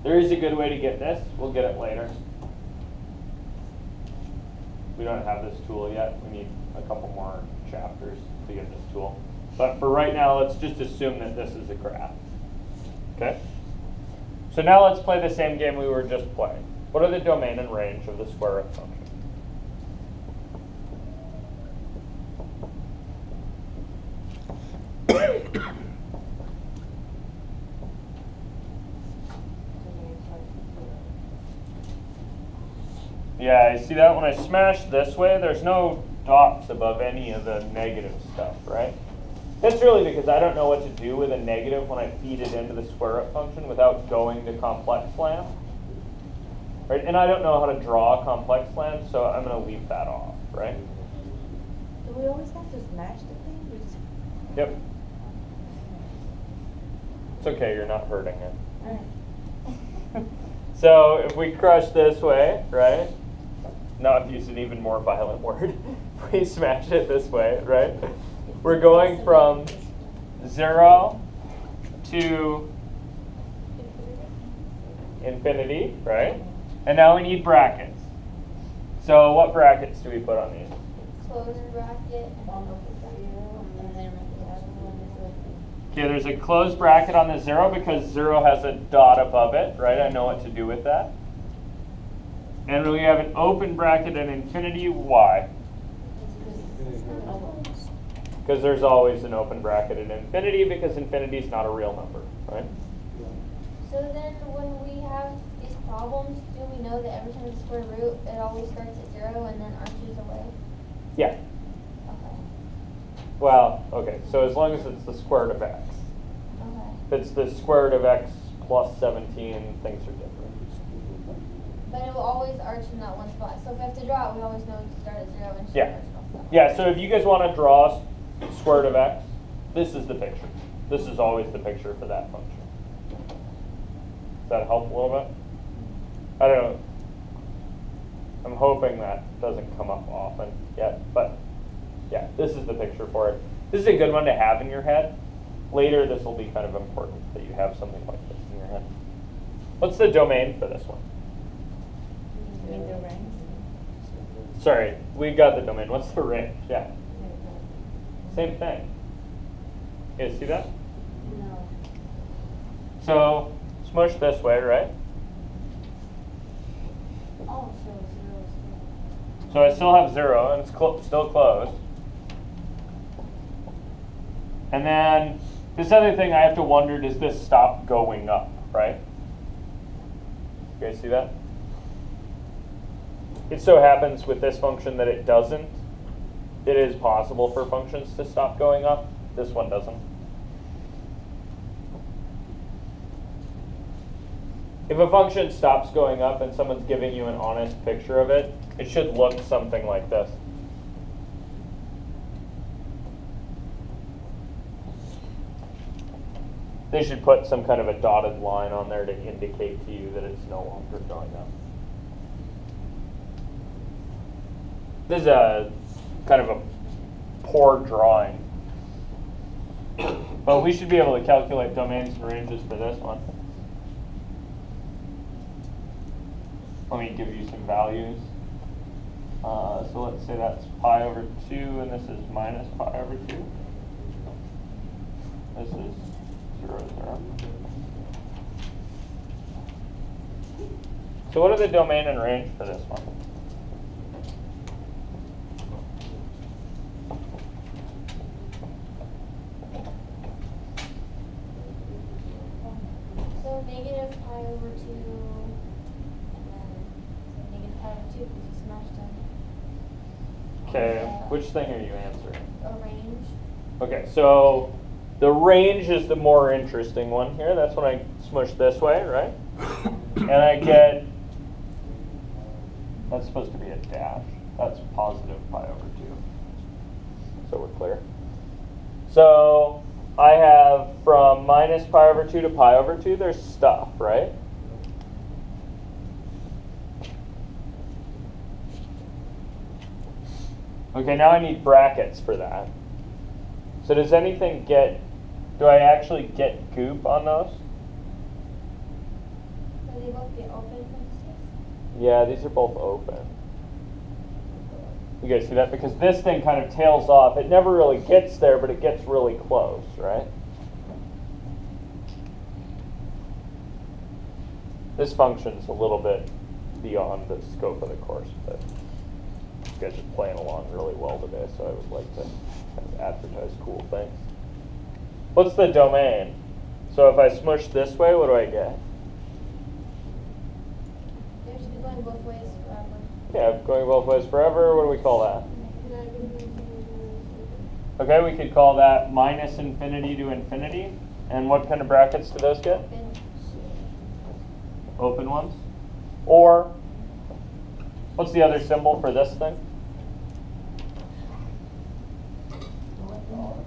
There is a good way to get this. We'll get it later. We don't have this tool yet. We need a couple more chapters to get this tool. But for right now, let's just assume that this is a graph. Okay? So now let's play the same game we were just playing. What are the domain and range of the square root function? Yeah, you see that when I smash this way, there's no dots above any of the negative stuff, right? That's really because I don't know what to do with a negative when I feed it into the square root function without going to complex land. Right? And I don't know how to draw a complex land, so I'm going to leave that off, right? Do we always have to smash the thing? Yep. It's okay, you're not hurting it. Alright. So if we crush this way, right? Not use an even more violent word. We smash it this way, right? We're going from 0 to infinity, right? And now we need brackets. So what brackets do we put on these? Closed bracket and then open bracket. And then the other one is open. Okay, there's a closed bracket on the 0 because 0 has a dot above it, right? I know what to do with that. And we have an open bracket at infinity. Why? Because there's always an open bracket at infinity because infinity is not a real number, right? So then when we have these problems, do we know that every time it's square root, it always starts at 0 and then arches away? Yeah. Okay. Well, okay, so as long as it's the square root of x. Okay. If it's the square root of x plus 17, things are different. But it will always arch in that one spot. So if we have to draw it, we always know to start at 0 and Yeah. arch. Yeah, so if you guys want to draw square root of x, this is the picture. This is always the picture for that function. Does that help a little bit? I don't know. I'm hoping that doesn't come up often yet, but yeah, this is the picture for it. This is a good one to have in your head. Later, this will be kind of important that you have something like this in your head. What's the domain for this one? You mean the range? Sorry, we got the domain. What's the range? Yeah. Same thing. You guys see that? No. So smush this way, right? Oh, so 0 is So I still have 0 and it's still closed. And then this other thing I have to wonder, does this stop going up, right? You guys see that? It so happens with this function that it doesn't. It is possible for functions to stop going up. This one doesn't. If a function stops going up and someone's giving you an honest picture of it, it should look something like this. They should put some kind of a dotted line on there to indicate to you that it's no longer going up. This is a kind of a poor drawing. But we should be able to calculate domains and ranges for this one. Let me give you some values. So let's say that's pi over 2, and this is minus pi over 2. This is 0, 0. So what are the domain and range for this one? So negative pi over 2, and then negative pi over 2 because you smashed them. Okay, which thing are you answering? A range. Okay, so the range is the more interesting one here. That's when I smush this way, right? And I get, that's supposed to be a dash. That's positive pi over 2. So we're clear. So I have from minus pi over 2 to pi over 2, there's stuff, right? Okay, now I need brackets for that. So does anything get, do I actually get goop on those? For the open parentheses? Yeah, these are both open. You guys see that? Because this thing kind of tails off. It never really gets there, but it gets really close, right? This function's a little bit beyond the scope of the course, but you guys are playing along really well today, so I would like to kind of advertise cool things. What's the domain? So if I smush this way, what do I get? It should be going both ways forever. Yeah, going both ways forever. What do we call that? Okay, we could call that minus infinity to infinity. And what kind of brackets do those get? Open. Open ones. Or, what's the other symbol for this thing?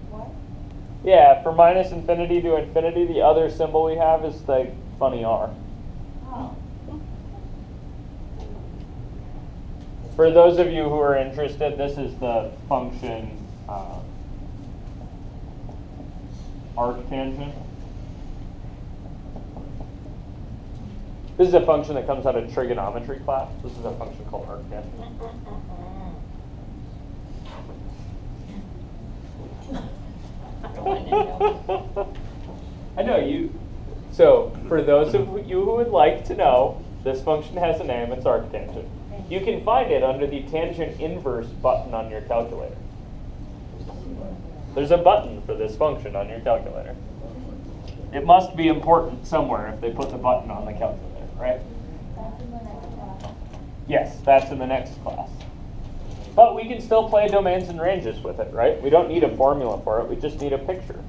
What? Yeah, for minus infinity to infinity, the other symbol we have is the funny R. Oh. For those of you who are interested, this is the function arctangent. This is a function that comes out of trigonometry class. This is a function called arctangent. I know you. So, for those of you who would like to know, this function has a name. It's arctangent. You can find it under the tangent inverse button on your calculator. There's a button for this function on your calculator. It must be important somewhere if they put the button on the calculator, right? That's in the next class. Yes, that's in the next class. But we can still play domains and ranges with it, right? We don't need a formula for it. We just need a picture.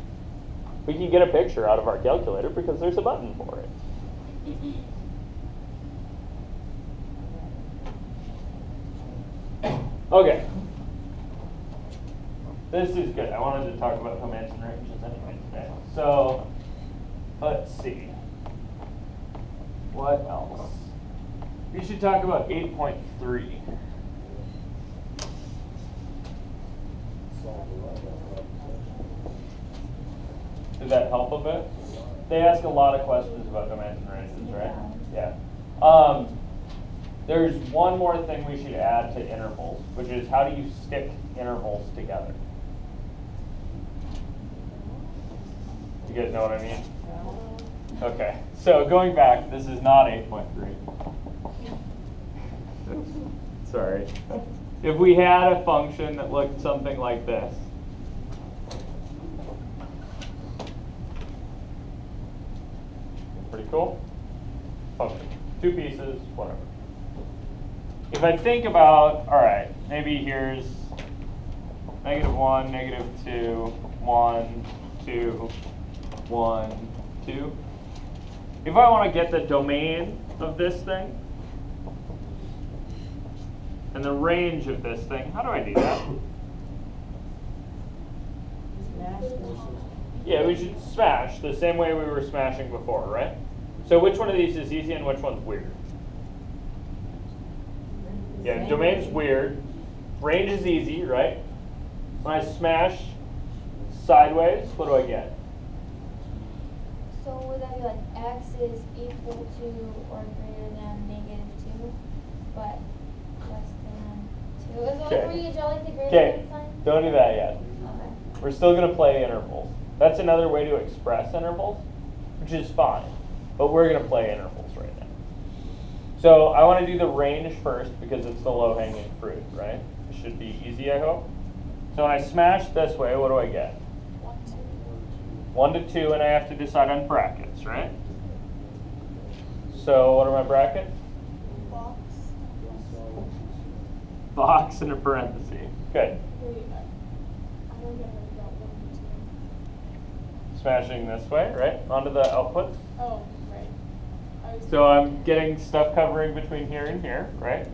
We can get a picture out of our calculator because there's a button for it. Okay. This is good. I wanted to talk about domains and ranges anyway today. So, let's see. What else? We should talk about 8.3. Did that help a bit? They ask a lot of questions about domains and ranges, right? Yeah. There's one more thing we should add to intervals, which is how do you stick intervals together? You guys know what I mean? Okay, so going back, this is not 8.3. Sorry. If we had a function that looked something like this, pretty cool. Function, 2 pieces, whatever. If I think about, all right, maybe here's -1, -2, 1, 2, 1, 2. If I want to get the domain of this thing and the range of this thing, how do I do that? Yeah, we should smash the same way we were smashing before, right? So which one of these is easy and which one's weird? Yeah, domain's weird. Range is easy, right? When I smash sideways, what do I get? So would that be like x is equal to or greater than -2, but less than 2? Is Okay. it where you draw like the greater Okay, than sign? don't do that yet. Okay. We're still going to play intervals. That's another way to express intervals, which is fine. But we're going to play intervals right now. So I want to do the range first because it's the low-hanging fruit, right? It should be easy, I hope. So when I smash this way, what do I get? 1 to 2, and I have to decide on brackets, right? So what are my brackets? Box and a parenthesis. Good. Smashing this way, right? Onto the outputs. Oh, right. So I'm getting stuff covering between here and here, right?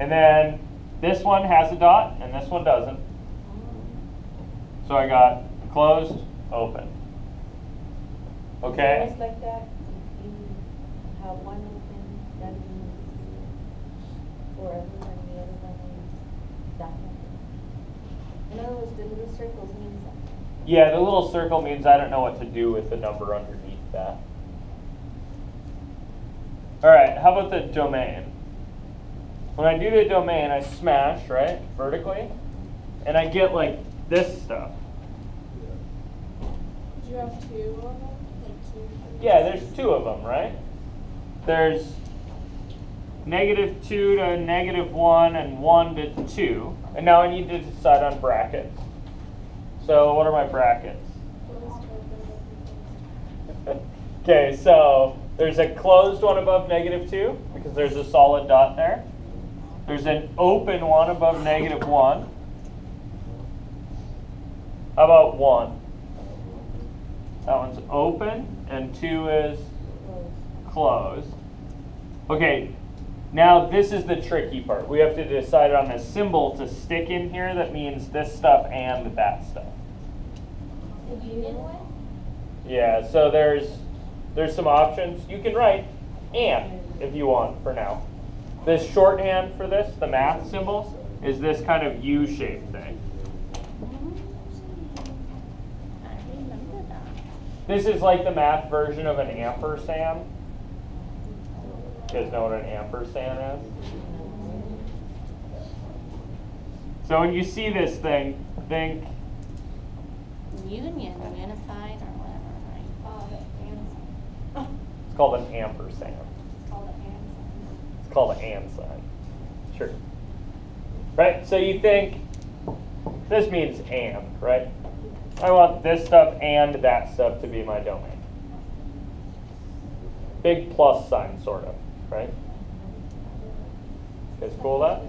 And then this one has a dot and this one doesn't. So I got closed, open. Okay? It's like that. You have one open, that means forever, and the other one is nothing. In other words, the little circles mean something. Yeah, the little circle means I don't know what to do with the number underneath that. All right, how about the domain? When I do the domain, I smash, right, vertically, and I get like this stuff. Did you have two of them? Like two? Yeah, there's two of them, right? There's -2 to -1 and 1 to 2. And now I need to decide on brackets. So what are my brackets? Okay, so there's a closed one above -2 because there's a solid dot there. There's an open one above -1. How about 1? That one's open and 2 is closed. Okay, now this is the tricky part. We have to decide on a symbol to stick in here that means this stuff and that stuff. The union one? Yeah, so there's some options. You can write and if you want for now. This shorthand for this, the math symbol, is this kind of U-shaped thing. I remember that. This is like the math version of an ampersand. You guys know what an ampersand is? So when you see this thing, think Union, unified, or whatever, right? Oh, the and. it's called an ampersand. It's called an and. It's called an and sign. Sure. Right? So you think this means and, right? I want this stuff and that stuff to be my domain. Big plus sign, sort of, right? You guys cool with that?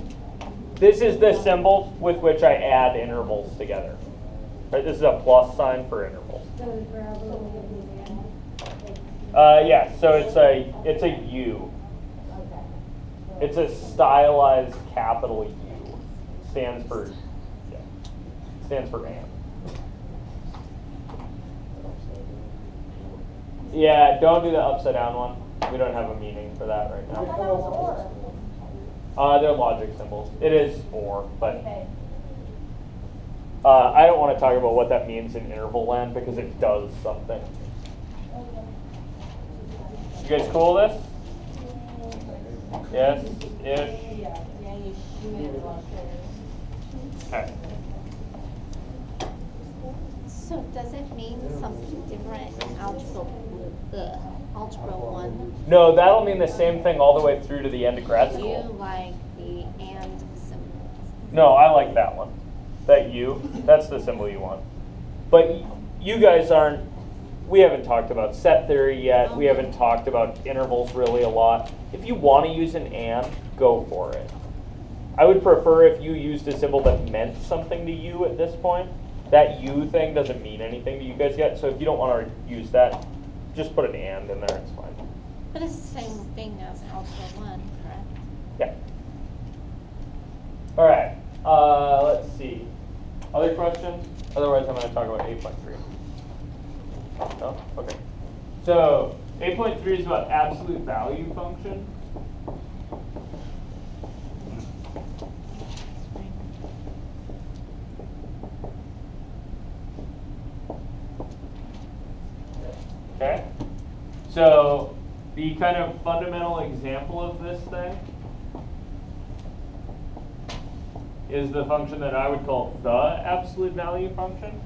This is the symbol with which I add intervals together. Right? This is a plus sign for intervals. Yeah, so it's a U. It's a stylized capital U. Stands for and. Yeah, don't do the upside down one. We don't have a meaning for that right now. They're logic symbols. It is or, but I don't want to talk about what that means in interval land because it does something. You guys cool with this? Yes? Ish? Yeah, you made a lot of clear. Okay. So does it mean something different in algebra 1? No, that'll mean the same thing all the way through to the end of grad You school. like the and symbol? No, I like that one. That U, that's the symbol you want. But you guys aren't, we haven't talked about set theory yet. We haven't talked about intervals really a lot. If you want to use an and, go for it. I would prefer if you used a symbol that meant something to you at this point. That U thing doesn't mean anything to you guys yet, so if you don't want to use that, just put an and in there, it's fine. But it's the same thing as algebra 1, correct? Yeah. All right, let's see. Other questions? Otherwise, I'm going to talk about 8.3. No? Okay. So 8.3 is about absolute value function. Okay. So the kind of fundamental example of this thing is the function that I would call the absolute value function.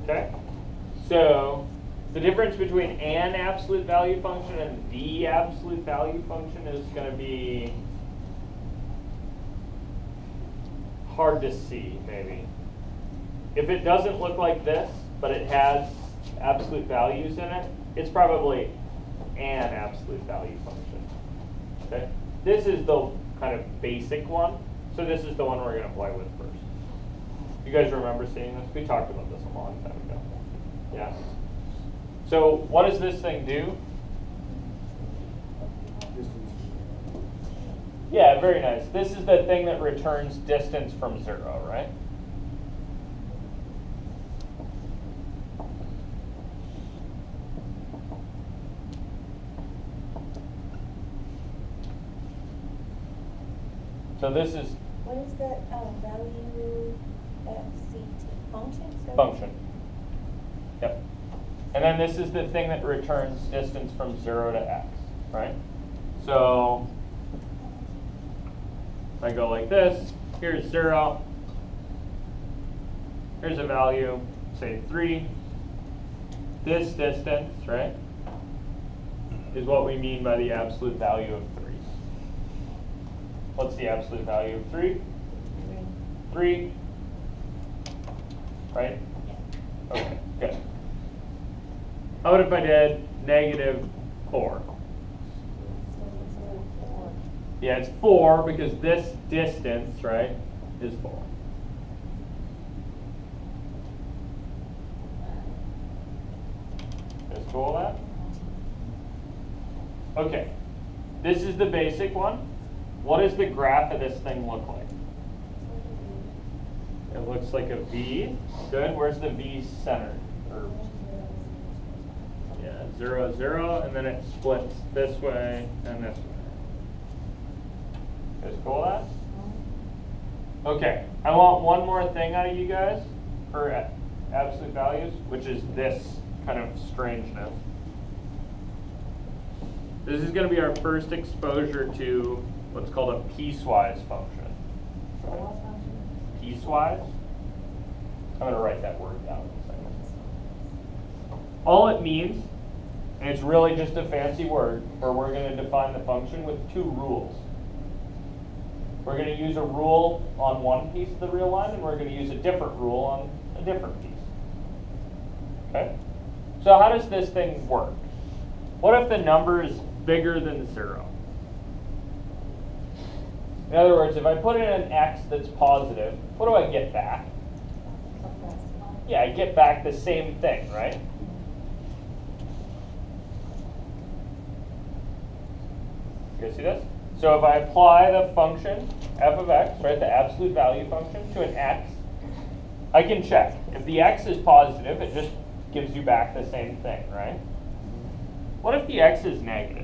Okay, so the difference between an absolute value function and the absolute value function is going to be hard to see, maybe. If it doesn't look like this, but it has absolute values in it, it's probably an absolute value function. Okay, this is the kind of basic one, so this is the one we're going to play with first. You guys remember seeing this? We talked about this a long time ago. Yeah. So what does this thing do? Yeah, very nice. This is the thing that returns distance from 0, right? So this is What is that value FCT function? So function. Yep. And then this is the thing that returns distance from 0 to x, right? So if I go like this, here's 0. Here's a value, say 3. This distance, right, is what we mean by the absolute value of 3. What's the absolute value of 3? 3. Right? Okay, good. How about if I did -4? Yeah, it's 4 because this distance, right, is 4. Is cool with that? Okay. This is the basic one. What does the graph of this thing look like? It looks like a V. Good. Where's the V centered? Or, yeah, 0, 0, and then it splits this way and this way. Is cool with that? Okay. I want one more thing out of you guys for absolute values, which is this kind of strangeness. This is going to be our first exposure to what's called a piecewise function. Piecewise? I'm going to write that word down in a second. All it means, and it's really just a fancy word, where we're going to define the function with 2 rules. We're going to use a rule on one piece of the real line, and we're going to use a different rule on a different piece. Okay? So how does this thing work? What if the number is bigger than 0? In other words, if I put in an x that's positive, what do I get back? Yeah, I get back the same thing, right? You guys see this? So if I apply the function f of x, right, the absolute value function, to an x, I can check. If the x is positive, it just gives you back the same thing, right? What if the x is negative?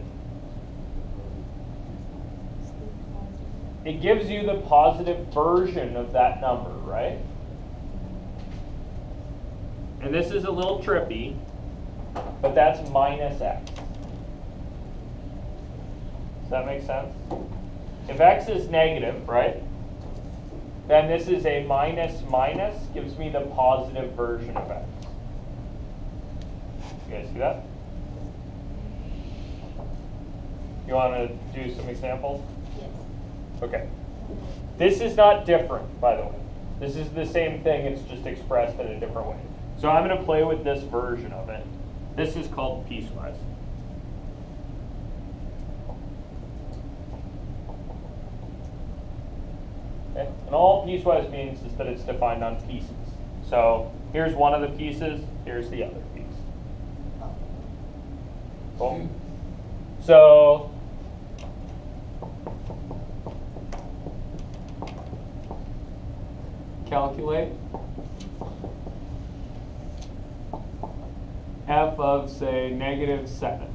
It gives you the positive version of that number, right? And this is a little trippy, but that's minus x. Does that make sense? If x is negative, right, then this is a minus minus, gives me the positive version of x. You guys see that? You want to do some examples? Yes. Okay. This is not different, by the way. This is the same thing, it's just expressed in a different way. So I'm going to play with this version of it. This is called piecewise. Okay. And all piecewise means is that it's defined on pieces. So here's one of the pieces, here's the other piece. Cool. So calculate f of, say, -7.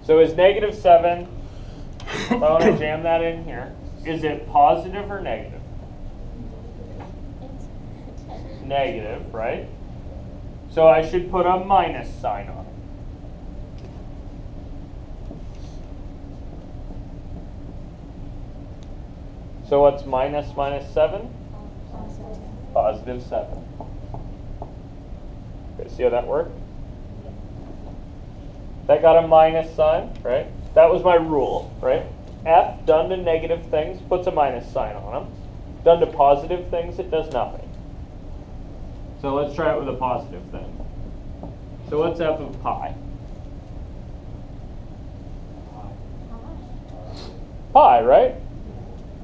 So is -7, if I want to jam that in here, is it positive or negative? Negative, right? So I should put a minus sign on it. So what's minus minus 7? Positive 7. Okay, see how that worked? That got a minus sign, right? That was my rule, right? F done to negative things puts a minus sign on them. Done to positive things, it does nothing. So let's try it with a positive thing. So what's f of pi? Pi, right?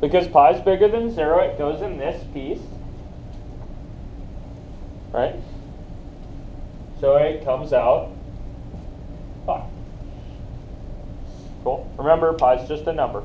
Because pi is bigger than 0, it goes in this piece. Right? So it comes out pi. Cool. Remember, pi is just a number.